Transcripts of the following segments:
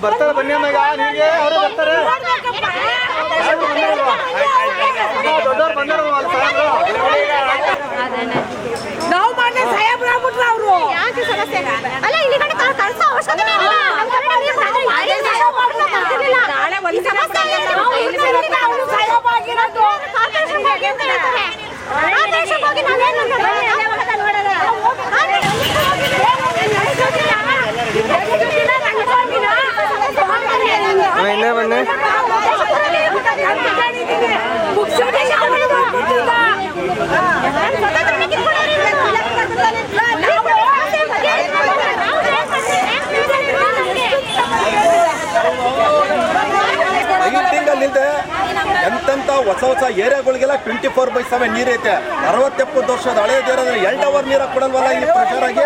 ಬರ್ತಾರೆ ಬನ್ನಿ ಅಮ್ಮಗೆ ಅವರು ಬರ್ತಾರೆ ದೊಡ್ಡವ್ರು ಬಂದರು ನಾವು ಮಾಡಿ ಸಾಹೇಬ್ರು ಆಗ್ಬಿಟ್ರು ಅವರು ಯಾಕೆ ಸಮಸ್ಯೆ ಅಲ್ಲ ಇಲ್ಲಿ ಕಡೆ ಕಳ್ಸೋ ಅವಶ್ಯಕತೆ ಇಲ್ಲ ನಾಳೆ ಒಂದು ಸಮಸ್ಯೆ ಅವರು ಸಾಹೇಬ್ ಆಗಿರೋದು ಹೋಗಿ ನಾವೇನು ಇನ್ನೇ ಬನ್ನಿ ತಿಂಗಳಿಂದ ಎಂತೆಂಥ ಹೊಸ ಏರಿಯಾಗಳಿಗೆಲ್ಲ 24/7 ನೀರೈತೆ. 60-70 ವರ್ಷದ ಹಳೆಯದಿರೋದ್ರೆ 2 ಅವರ್ ನೀರು ಕೊಡಲ್ವಲ್ಲ ಇಲ್ಲಿ ಪ್ರೆಷರ್ ಆಗಿ.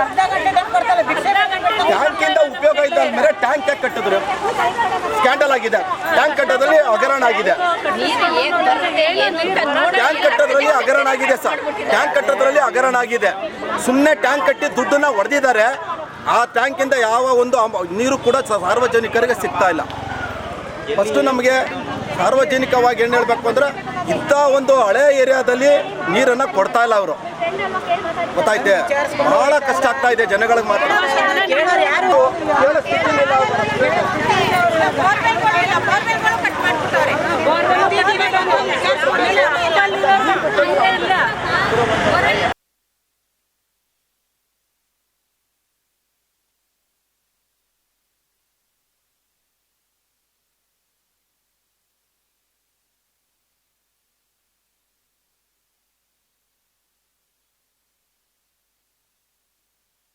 ಟ್ಯಾಂಕಿಂದ ಉಪಯೋಗ ಇದ್ದ ಮೇಲೆ ಟ್ಯಾಂಕ್ ಯಾಕೆ ಕಟ್ಟಿದ್ರು? ಸ್ಕ್ಯಾಂಡಲ್ ಆಗಿದೆ. ಟ್ಯಾಂಕ್ ಕಟ್ಟೋದ್ರಲ್ಲಿ ಹಗರಣ ಆಗಿದೆ. ಟ್ಯಾಂಕ್ ಕಟ್ಟೋದ್ರಲ್ಲಿ ಹಗರಣ ಆಗಿದೆ ಸರ್. ಟ್ಯಾಂಕ್ ಕಟ್ಟೋದ್ರಲ್ಲಿ ಹಗರಣ ಆಗಿದೆ. ಸುಮ್ಮನೆ ಟ್ಯಾಂಕ್ ಕಟ್ಟಿ ದುಡ್ಡನ್ನ ಹೊಡೆದಿದ್ದಾರೆ. ಆ ಟ್ಯಾಂಕಿಂದ ಯಾವ ಒಂದು ನೀರು ಕೂಡ ಸಾರ್ವಜನಿಕರಿಗೆ ಸಿಗ್ತಾ ಇಲ್ಲ. ಫಸ್ಟು ನಮಗೆ ಸಾರ್ವಜನಿಕವಾಗಿ ಏನು ಹೇಳಬೇಕು ಅಂದರೆ ಇಂಥ ಒಂದು ಹಳೆ ಏರಿಯಾದಲ್ಲಿ ನೀರನ್ನು ಕೊಡ್ತಾ ಇಲ್ಲ ಅವರು. ಗೊತ್ತಾಯ್ತೆ, ಬಹಳ ಕಷ್ಟ ಆಗ್ತಾ ಇದೆ ಜನಗಳಿಗೆ ಮಾತ್ರ.